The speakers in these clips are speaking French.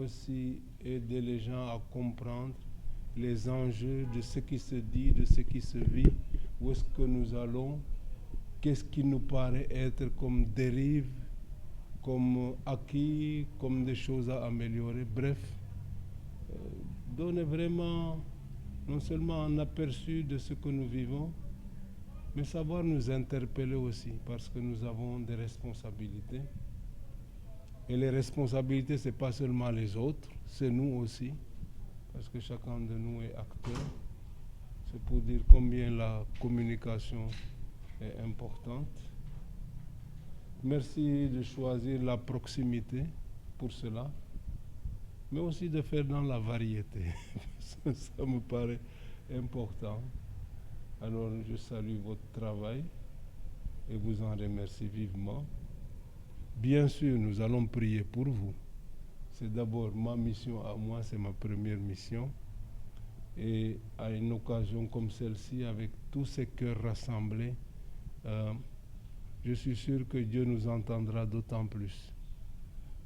Aussi aider les gens à comprendre les enjeux de ce qui se dit, de ce qui se vit, où est-ce que nous allons, qu'est-ce qui nous paraît être comme dérive, comme acquis, comme des choses à améliorer. Bref, donner vraiment non seulement un aperçu de ce que nous vivons, mais savoir nous interpeller aussi, parce que nous avons des responsabilités. Et les responsabilités, ce n'est pas seulement les autres, c'est nous aussi, parce que chacun de nous est acteur. C'est pour dire combien la communication est importante. Merci de choisir la proximité pour cela, mais aussi de faire dans la variété. Ça me paraît important. Alors je salue votre travail et vous en remercie vivement. Bien sûr, nous allons prier pour vous. C'est d'abord ma mission à moi, c'est ma première mission. Et à une occasion comme celle-ci, avec tous ces cœurs rassemblés, je suis sûr que Dieu nous entendra d'autant plus.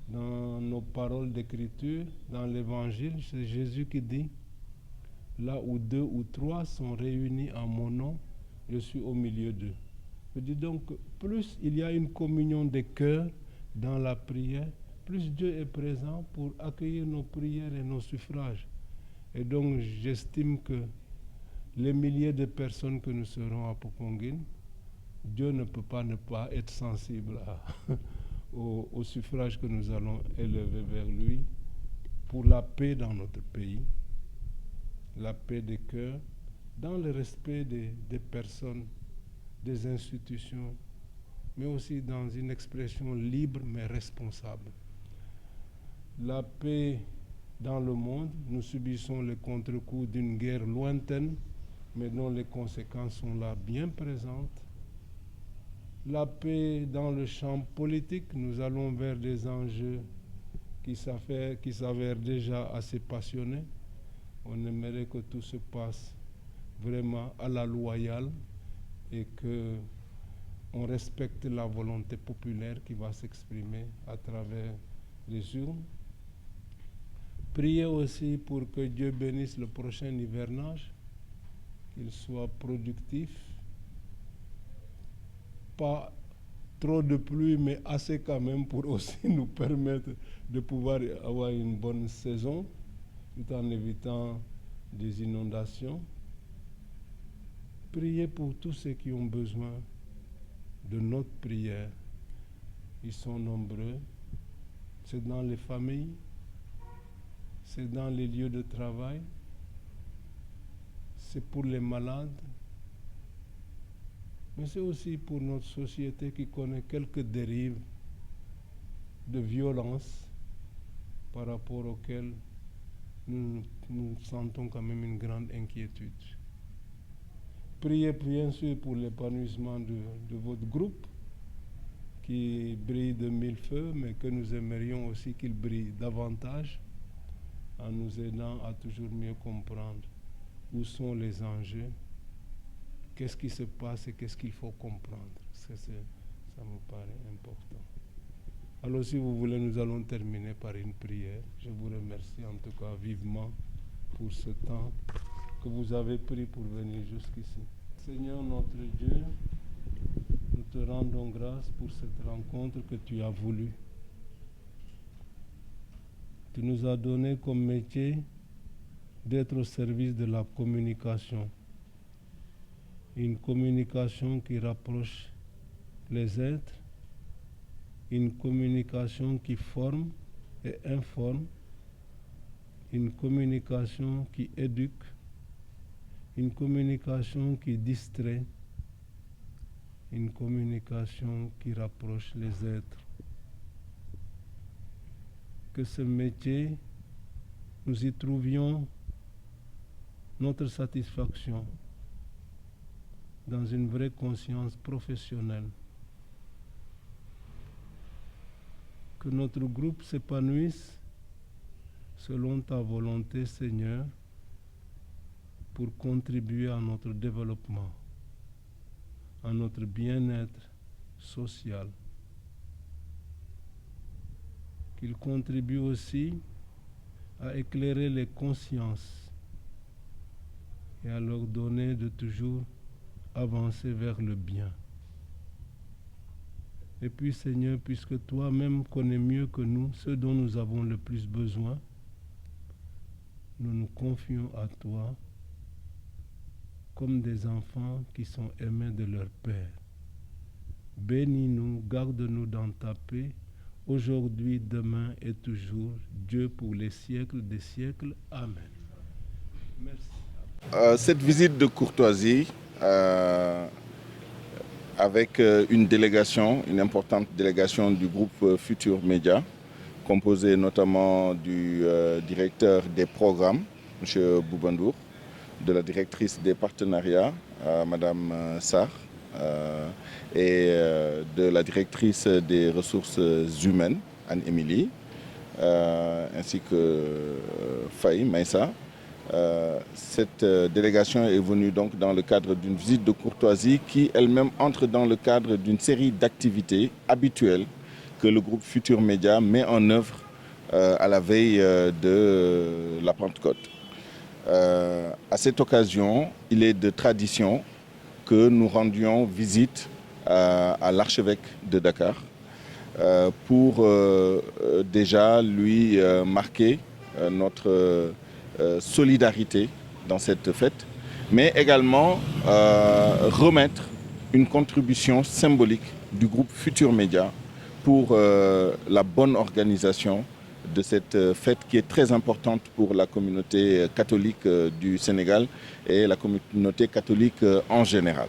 Dans nos paroles d'écriture, dans l'Évangile, c'est Jésus qui dit, là où 2 ou 3 sont réunis en mon nom, je suis au milieu d'eux. Je dis donc, plus il y a une communion des cœurs dans la prière, plus Dieu est présent pour accueillir nos prières et nos suffrages. Et donc, j'estime que les milliers de personnes que nous serons à Popenguine, Dieu ne peut pas ne pas être sensible au suffrage que nous allons élever vers lui pour la paix dans notre pays, la paix des cœurs, dans le respect des personnes, des institutions, mais aussi dans une expression libre mais responsable. La paix dans le monde, nous subissons les contre-coups d'une guerre lointaine, mais dont les conséquences sont là bien présentes. La paix dans le champ politique, nous allons vers des enjeux qui s'avèrent déjà assez passionnés. On aimerait que tout se passe vraiment à la loyale et qu'on respecte la volonté populaire qui va s'exprimer à travers les urnes. Priez aussi pour que Dieu bénisse le prochain hivernage, qu'il soit productif. Pas trop de pluie, mais assez quand même pour aussi nous permettre de pouvoir avoir une bonne saison, tout en évitant des inondations. Priez pour tous ceux qui ont besoin de notre prière. Ils sont nombreux. C'est dans les familles, c'est dans les lieux de travail, c'est pour les malades, mais c'est aussi pour notre société qui connaît quelques dérives de violence par rapport auxquelles nous sentons quand même une grande inquiétude. Priez bien sûr pour l'épanouissement de votre groupe qui brille de mille feux, mais que nous aimerions aussi qu'il brille davantage en nous aidant à toujours mieux comprendre où sont les enjeux, qu'est-ce qui se passe et qu'est-ce qu'il faut comprendre. Ça me paraît important. Alors si vous voulez, nous allons terminer par une prière. Je vous remercie en tout cas vivement pour ce temps que vous avez pris pour venir jusqu'ici. Seigneur notre Dieu, nous te rendons grâce pour cette rencontre que tu as voulu. Tu nous as donné comme métier d'être au service de la communication. Une communication qui rapproche les êtres, une communication qui forme et informe, une communication qui éduque, une communication qui distrait, une communication qui rapproche les êtres. Que ce métier, nous y trouvions notre satisfaction dans une vraie conscience professionnelle. Que notre groupe s'épanouisse selon ta volonté, Seigneur, pour contribuer à notre développement, à notre bien-être social. Qu'il contribue aussi à éclairer les consciences et à leur donner de toujours avancer vers le bien. Et puis Seigneur, puisque toi-même connais mieux que nous ce dont nous avons le plus besoin, nous nous confions à toi comme des enfants qui sont aimés de leur Père. Bénis-nous, garde-nous dans ta paix, aujourd'hui, demain et toujours, Dieu pour les siècles des siècles. Amen. Merci. Cette visite de courtoisie avec une délégation, une importante délégation du groupe Futur Média, composée notamment du directeur des programmes, M. Boubandour, de la directrice des partenariats, Mme Sarr, et de la directrice des ressources humaines, Anne-Émilie, ainsi que Faye Maïssa. Cette délégation est venue donc dans le cadre d'une visite de courtoisie qui elle-même entre dans le cadre d'une série d'activités habituelles que le groupe Futur Média met en œuvre à la veille de la Pentecôte. À cette occasion, il est de tradition que nous rendions visite à l'archevêque de Dakar pour déjà lui marquer notre solidarité dans cette fête, mais également remettre une contribution symbolique du groupe Futur Média pour la bonne organisation de cette fête qui est très importante pour la communauté catholique du Sénégal et la communauté catholique en général.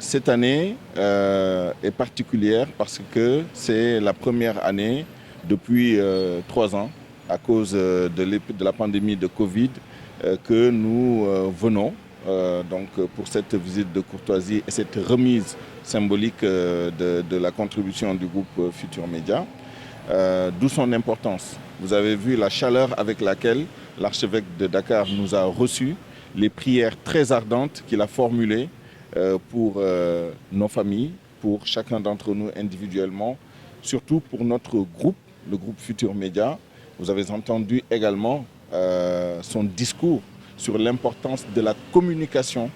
Cette année est particulière parce que c'est la première année depuis 3 ans à cause de la pandémie de Covid que nous venons donc pour cette visite de courtoisie et cette remise symbolique de la contribution du groupe Futur Média. D'où son importance. Vous avez vu la chaleur avec laquelle l'archevêque de Dakar nous a reçus, les prières très ardentes qu'il a formulées pour nos familles, pour chacun d'entre nous individuellement, surtout pour notre groupe, le groupe Futur Média. Vous avez entendu également son discours sur l'importance de la communication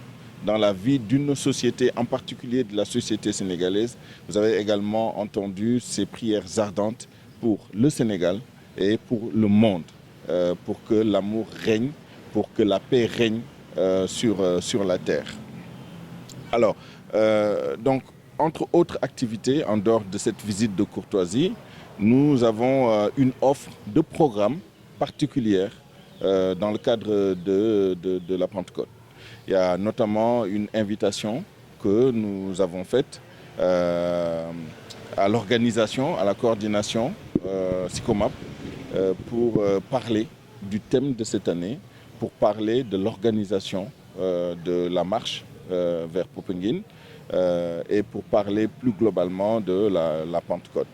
dans la vie d'une société, en particulier de la société sénégalaise. Vous avez également entendu ses prières ardentes pour le Sénégal et pour le monde, pour que l'amour règne, pour que la paix règne sur la terre. Alors, donc, entre autres activités, en dehors de cette visite de courtoisie, nous avons une offre de programme particulière dans le cadre de la Pentecôte. Il y a notamment une invitation que nous avons faite à l'organisation, à la coordination SICOMAP pour parler du thème de cette année, pour parler de l'organisation de la marche vers Popenguine et pour parler plus globalement de la Pentecôte.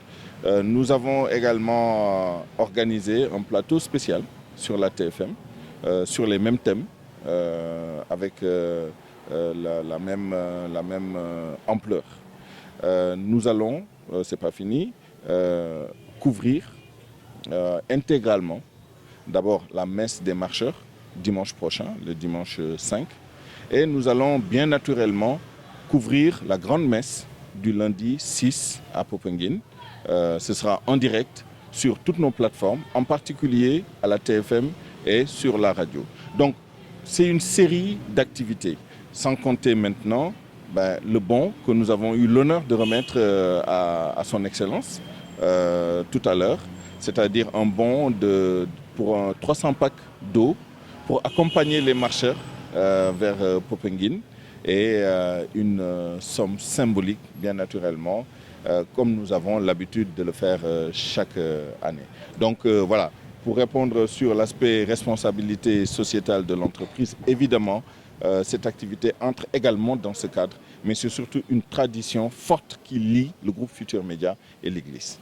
Nous avons également organisé un plateau spécial sur la TFM, sur les mêmes thèmes, avec la même ampleur. Nous allons, c'est pas fini, couvrir intégralement d'abord la messe des marcheurs dimanche prochain, le dimanche 5, et nous allons bien naturellement couvrir la grande messe du lundi 6 à Popenguine. Ce sera en direct sur toutes nos plateformes, en particulier à la TFM et sur la radio. Donc c'est une série d'activités, sans compter maintenant le bon que nous avons eu l'honneur de remettre à son Excellence tout à l'heure, c'est-à-dire un bon pour 300 packs d'eau pour accompagner les marcheurs vers Popenguine et une somme symbolique, bien naturellement, comme nous avons l'habitude de le faire chaque année. Donc voilà, pour répondre sur l'aspect responsabilité sociétale de l'entreprise, évidemment, cette activité entre également dans ce cadre, mais c'est surtout une tradition forte qui lie le groupe Futur Média et l'Église.